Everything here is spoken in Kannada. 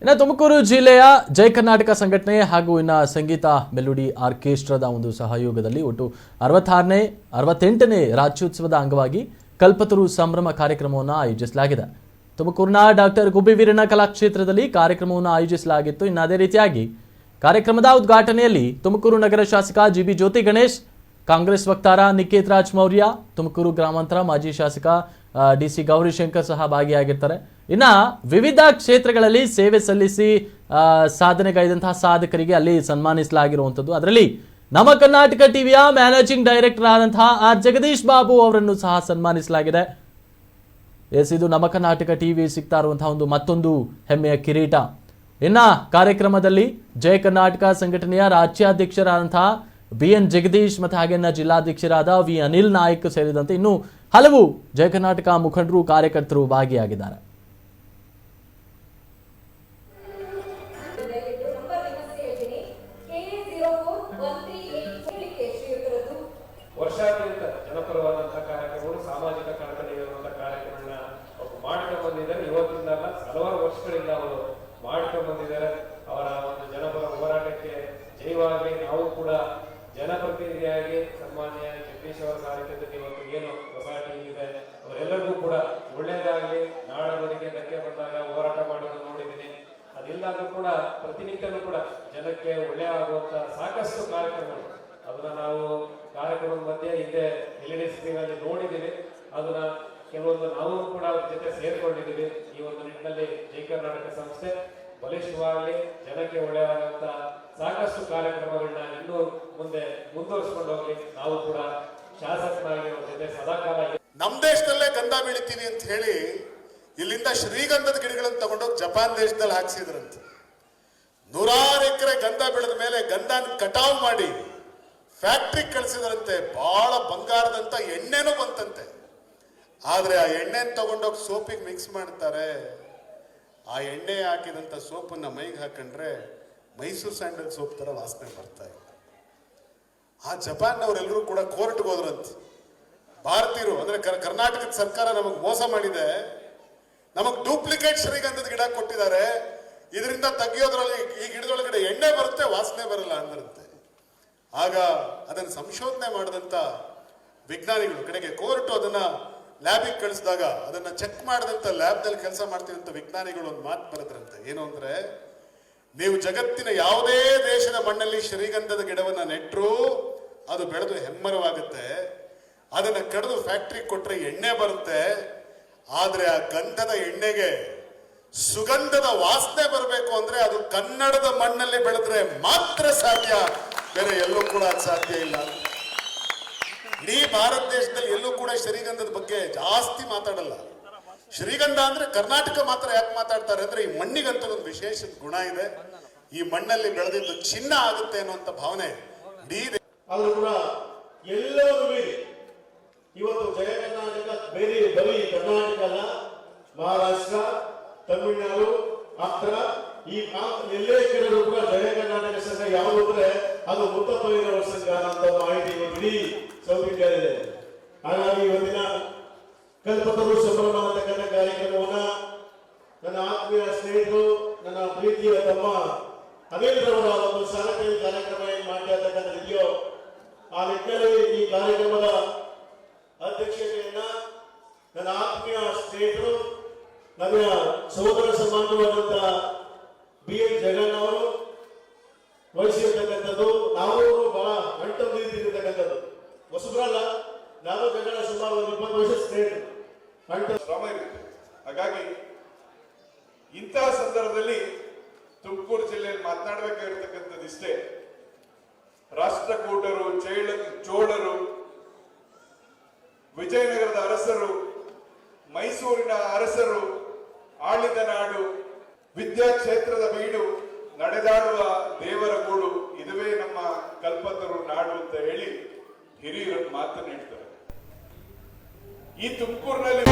ಇನ್ನು ತುಮಕೂರು ಜಿಲ್ಲೆಯ ಜಯ ಕರ್ನಾಟಕ ಸಂಘಟನೆ ಹಾಗೂ ಸಂಗೀತ ಮೆಲೋಡಿ ಆರ್ಕೆಸ್ಟ್ರಾದ ಒಂದು ಸಹಯೋಗದಲ್ಲಿ ಒಟ್ಟು 68ನೇ ರಾಜ್ಯೋತ್ಸವದ ಅಂಗವಾಗಿ ಕಲ್ಪತರು ಸಂಭ್ರಮ ಕಾರ್ಯಕ್ರಮವನ್ನು ಆಯೋಜಿಸಲಾಗಿದೆ. ತುಮಕೂರಿನ ಡಾಕ್ಟರ್ ಗುಬ್ಬಿ ವೀರಣ್ಣ ಕಲಾಕ್ಷೇತ್ರದಲ್ಲಿ ಕಾರ್ಯಕ್ರಮವನ್ನು ಆಯೋಜಿಸಲಾಗಿತ್ತು. ಇನ್ನು ಅದೇ ರೀತಿಯಾಗಿ ಕಾರ್ಯಕ್ರಮದ ಉದ್ಘಾಟನೆಯಲ್ಲಿ ತುಮಕೂರು ನಗರ ಶಾಸಕ ಜಿಬಿ ಜ್ಯೋತಿ ಗಣೇಶ್, ಕಾಂಗ್ರೆಸ್ ವಕ್ತಾರ ನಿಕೇತ್ ರಾಜ್ ಮೌರ್ಯ, ತುಮಕೂರು ಗ್ರಾಮಾಂತರ ಮಾಜಿ ಶಾಸಕ ಡಿಸಿ ಗೌರಿಶಂಕರ್ ಸಹ ಭಾಗಿಯಾಗಿರ್ತಾರೆ. ಇನ್ನ ವಿವಿಧ ಕ್ಷೇತ್ರಗಳಲ್ಲಿ ಸೇವೆ ಸಲ್ಲಿಸಿ ಸಾಧನೆಗೈದಂತಹ ಸಾಧಕರಿಗೆ ಅಲ್ಲಿ ಸನ್ಮಾನಿಸಲಾಗಿರುವಂಥದ್ದು. ಅದರಲ್ಲಿ ನಮ್ಮ ಕರ್ನಾಟಕ ಟಿವಿಯ ಮ್ಯಾನೇಜಿಂಗ್ ಡೈರೆಕ್ಟರ್ ಆದಂತಹ ಆರ್ ಜಗದೀಶ್ ಬಾಬು ಅವರನ್ನು ಸಹ ಸನ್ಮಾನಿಸಲಾಗಿದೆ. ಇದು ನಮ್ಮ ಕರ್ನಾಟಕ ಟಿವಿ ಸಿಗ್ತಾ ಇರುವಂತಹ ಮತ್ತೊಂದು ಹೆಮ್ಮೆಯ ಕಿರೀಟ. ಇನ್ನ ಕಾರ್ಯಕ್ರಮದಲ್ಲಿ ಜಯ ಕರ್ನಾಟಕ ಸಂಘಟನೆಯ ರಾಜ್ಯಾಧ್ಯಕ್ಷರಾದಂತಹ BN ಜಗದೀಶ್ ಮತ್ತು ಹಾಗೆ ಜಿಲ್ಲಾಧ್ಯಕ್ಷರಾದ ವಿ ಅನಿಲ್ ನಾಯಕ್ ಸೇರಿದಂತೆ ಇನ್ನು ಹಲವು ಜಯ ಕರ್ನಾಟಕ ಮುಖಂಡರು ಕಾರ್ಯಕರ್ತರು ಭಾಗಿಯಾಗಿದ್ದಾರೆ. ವರ್ಷಾದ್ಯಂತ ಜನಪರವಾದಂತಹ ಕಾರ್ಯಕ್ರಮಗಳು, ಸಾಮಾಜಿಕ ಕಳಕಳಿಯಾದಂತಹ ಕಾರ್ಯಕ್ರಮಗಳನ್ನ ಮಾಡ್ಕೊಂಡು ಬಂದಿದ್ದಾರೆ. ಇವತ್ತಿಂದ ಅಲ್ಲ, ಹಲವಾರು ವರ್ಷಗಳಿಂದ ಅವರು ಮಾಡ್ಕೊಂಡು ಬಂದಿದ್ದಾರೆ. ಅವರ ಒಂದು ಜನಪರ ಹೋರಾಟಕ್ಕೆ ಜೈವಾಗಲಿ. ನಾವು ಕೂಡ ಜನಪ್ರತಿನಿಧಿಯಾಗಿ ಸನ್ಮಾನ್ಯ ಜಗದೀಶ್ ಅವರ ಕಾರ್ಯಕ್ರಮದಲ್ಲಿ ಇವತ್ತು ಏನು ಹೊಸ ಟೀಮ್ ಇದೆ, ಅವರೆಲ್ಲರಿಗೂ ಕೂಡ ಒಳ್ಳೇದಾಗಲಿ. ನಾಡವರಿಗೆ ಧಕ್ಕೆ ಬಂದಾಗ ಹೋರಾಟ ಮಾಡೋದು ನೋಡಿದ್ದೀನಿ. ಅದಿಲ್ಲಾದ್ರೂ ಕೂಡ ಪ್ರತಿನಿತ್ಯನೂ ಕೂಡ ಜನಕ್ಕೆ ಒಳ್ಳೆಯ ಆಗುವಂತ ಸಾಕಷ್ಟು ಕಾರ್ಯಕ್ರಮಗಳು, ಅದನ್ನ ನಾವು ಕಾರ್ಯಕ್ರಮದ ಮಧ್ಯೆ ಹಿಂದೆ LED ಸ್ಕ್ರೀನ್ ಅಲ್ಲಿ ನೋಡಿದ್ದೀವಿ. ಅದನ್ನ ಕೆಲವೊಂದು ನಾವು ಕೂಡ ಅವ್ರ ಜೊತೆ ಸೇರ್ಕೊಂಡಿದ್ದೀವಿ. ಈ ಒಂದು ನಿಟ್ಟಿನಲ್ಲಿ ಜಯ ಕರ್ನಾಟಕ ಸಂಸ್ಥೆ ಬಲಿಷ್ಠವಾಗಲಿ, ಜನಕ್ಕೆ ಒಳ್ಳೆಯದಾದಂತ ಸಾಕಷ್ಟು ಕಾರ್ಯಕ್ರಮಗಳನ್ನ ಇನ್ನೂ ಮುಂದೆ ಮುಂದುವರಿಸಿಕೊಂಡು ಹೋಗ್ಲಿ. ನಾವು ಕೂಡ ಶಾಸಕನಾಗಿ ಅವ್ರ ಜೊತೆ ಸದಾಕಾಲ ನಮ್ಮ ದೇಶದಲ್ಲೇ ಗಂಧ ಬೆಳಿತೀವಿ ಅಂತ ಹೇಳಿ ಇಲ್ಲಿಂದ ಶ್ರೀಗಂಧದ ಗಿಡಗಳನ್ನು ತಗೊಂಡೋಗಿ ಜಪಾನ್ ದೇಶದಲ್ಲಿ ಹಾಕ್ಸಿದ್ರಂತೆ. 100 ಎಕರೆ ಗಂಧ ಬೆಳೆದ ಮೇಲೆ ಗಂಧನ ಕಟಾವ್ ಮಾಡಿ ಫ್ಯಾಕ್ಟ್ರಿ ಕಳಿಸಿದ್ರಂತೆ. ಬಹಳ ಬಂಗಾರದಂತ ಎಣ್ಣೆನೂ ಬಂತಂತೆ. ಆದ್ರೆ ಆ ಎಣ್ಣೆನ ತಗೊಂಡೋಗಿ ಸೋಪಿಗೆ ಮಿಕ್ಸ್ ಮಾಡ್ತಾರೆ. ಆ ಎಣ್ಣೆ ಹಾಕಿದಂತ ಸೋಪನ್ನ ಮೈಗೆ ಹಾಕೊಂಡ್ರೆ ಮೈಸೂರು ಸ್ಯಾಂಡಲ್ ಸೋಪ್ ತರ ವಾಸನೆ ಬರ್ತಾ ಇದೆ. ಆ ಜಪಾನ್ನವರೆಲ್ಲರೂ ಕೂಡ ಕೋರ್ಟ್ಗೆ ಹೋದ್ರಂತೆ. ಭಾರತೀಯರು ಅಂದ್ರೆ ಕರ್ನಾಟಕದ ಸರ್ಕಾರ ನಮಗೆ ಮೋಸ ಮಾಡಿದೆ, ನಮಗ್ ಡೂಪ್ಲಿಕೇಟ್ ಶ್ರೀಗಂಧದ ಗಿಡ ಕೊಟ್ಟಿದ್ದಾರೆ, ಇದರಿಂದ ತೆಗಿಯೋದ್ರಲ್ಲಿ ಈ ಗಿಡದೊಳಗಡೆ ಎಣ್ಣೆ ಬರುತ್ತೆ, ವಾಸನೆ ಬರಲ್ಲ ಅಂದ್ರಂತೆ. ಆಗ ಅದನ್ನು ಸಂಶೋಧನೆ ಮಾಡಿದಂತ ವಿಜ್ಞಾನಿಗಳು ಕಡೆಗೆ ಕೋರ್ಟ್ ಅದನ್ನ ಲ್ಯಾಬಿಗೆ ಕಳಿಸಿದಾಗ ಅದನ್ನ ಚೆಕ್ ಮಾಡಿದಂತ ಲ್ಯಾಬ್ನಲ್ಲಿ ಕೆಲಸ ಮಾಡ್ತಿದ್ದಂತ ವಿಜ್ಞಾನಿಗಳು ಒಂದು ಮಾತು ಬರೆದ್ರಂತೆ. ಏನು ಅಂದ್ರೆ, ನೀವು ಜಗತ್ತಿನ ಯಾವುದೇ ದೇಶದ ಮಣ್ಣಲ್ಲಿ ಶ್ರೀಗಂಧದ ಗಿಡವನ್ನ ನೆಟ್ಟರು ಅದು ಬೆಳೆದು ಹೆಮ್ಮರವಾಗುತ್ತೆ. ಅದನ್ನ ಕಡಿದು ಫ್ಯಾಕ್ಟ್ರಿ ಕೊಟ್ರೆ ಎಣ್ಣೆ ಬರುತ್ತೆ. ಆದ್ರೆ ಆ ಗಂಧದ ಎಣ್ಣೆಗೆ ಸುಗಂಧದ ವಾಸನೆ ಬರಬೇಕು ಅಂದ್ರೆ ಅದು ಕನ್ನಡದ ಮಣ್ಣಲ್ಲಿ ಬೆಳೆದ್ರೆ ಮಾತ್ರ ಸಾಧ್ಯ, ಬೇರೆ ಎಲ್ಲೂ ಕೂಡ ಅದು ಸಾಧ್ಯ ಇಲ್ಲ. ಇಡೀ ಭಾರತ ದೇಶದಲ್ಲಿ ಎಲ್ಲೂ ಕೂಡ ಶ್ರೀಗಂಧದ ಬಗ್ಗೆ ಜಾಸ್ತಿ ಮಾತಾಡಲ್ಲ. ಶ್ರೀಗಂಧ ಅಂದ್ರೆ ಕರ್ನಾಟಕ ಮಾತ್ರ ಯಾಕೆ ಮಾತಾಡ್ತಾರೆ ಅಂದ್ರೆ, ಈ ಮಣ್ಣಿಗಂತ ಒಂದು ವಿಶೇಷ ಗುಣ ಇದೆ. ಈ ಮಣ್ಣಲ್ಲಿ ಬೆಳೆದಿದ್ದು ಚಿನ್ನ ಆಗುತ್ತೆ ಅನ್ನುವಂತ ಭಾವನೆ ಇಡೀ ಆದ್ರೂ ಕೂಡ ಎಲ್ಲರೂ ಮೀರಿ ಇವತ್ತು ಜಯ ಕರ್ನಾಟಕ ಬರೀ ಕರ್ನಾಟಕ ಅಲ್ಲ, ಮಹಾರಾಷ್ಟ್ರ, ತಮಿಳುನಾಡು, ಆಂಧ್ರ, ಈ ಎಲ್ಲೇ ಕಡೆಗೂ ಕೂಡ ಜಯ ಕರ್ನಾಟಕ ಸಂಘ ಯಾವುದು ಅಂದ್ರೆ ಅದು ಮುತ್ತಪ್ಪಯ್ಯನವರ ಸಂಘ ಅಂತ ಮಾಹಿತಿ ಇಡೀ ಸೌತ್ ಇಂಡಿಯಾದಿದೆ. ಹಾಗಾಗಿ ಇವತ್ತಿನ ಕಲ್ಪತರು ಸಂಭ್ರಮ ಅಂತಕ್ಕಂಥ ಕಾರ್ಯಕ್ರಮವನ್ನ ನನ್ನ ಆತ್ಮೀಯ ಸ್ನೇಹಿತರು, ನನ್ನ ಪ್ರೀತಿಯ ತಮ್ಮ ಅನಿಲ್ ರವರ ಒಂದು ಸಾರಥಿ ಕಾರ್ಯಕ್ರಮ ಏನ್ ಮಾಡ್ತಾ ಇರ್ತಕ್ಕಂಥ ಇದೆಯೋ ಆ ನಿಟ್ಟಿನಲ್ಲಿ ಈ ಕಾರ್ಯಕ್ರಮದ ಅಧ್ಯಕ್ಷತೆಯನ್ನ ನನ್ನ ಆತ್ಮೀಯ ಸ್ನೇಹಿತರು, ನನ್ನ ಸಹೋದರ ಸಮಾನವಾದಂತಹ BN ಜಗನ್ ಅವರು ವಹಿಸಿರ್ತಕ್ಕಂಥದ್ದು. ನಾವು ಬಹಳ ಅಂಟಂದಿರ್ತಕ್ಕಂಥದ್ದು, ಹೊಸಬ್ರಲ್ಲ. ನಾನು ಜಗನ್ ಸುಮಾರು 20 ವರ್ಷ ಸ್ನೇಹಿತರು, ಶ್ರಮ ಇರುತ್ತೆ. ಹಾಗಾಗಿ ಇಂತಹ ಸಂದರ್ಭದಲ್ಲಿ ತುಮಕೂರು ಜಿಲ್ಲೆಯಲ್ಲಿ ಮಾತನಾಡಬೇಕಾಗಿರ್ತಕ್ಕಂಥದ್ದು ಇಷ್ಟೇ. ರಾಷ್ಟ್ರಕೂಟರು, ಚೋಳರು, ವಿಜಯನಗರದ ಅರಸರು, ಮೈಸೂರಿನ ಅರಸರು ಆಳಿದ ನಾಡು, ವಿದ್ಯಾಕ್ಷೇತ್ರದ ಬೀಡು, ನಡೆದಾಡುವ ದೇವರ ಗೂಡು, ಇದುವೇ ನಮ್ಮ ಕಲ್ಪತರು ನಾಡು ಅಂತ ಹೇಳಿ ಹಿರಿಯರು ಮಾತನ್ನು ಹೇಳ್ತಾರೆ. ಈ ತುಮಕೂರಿನಲ್ಲಿ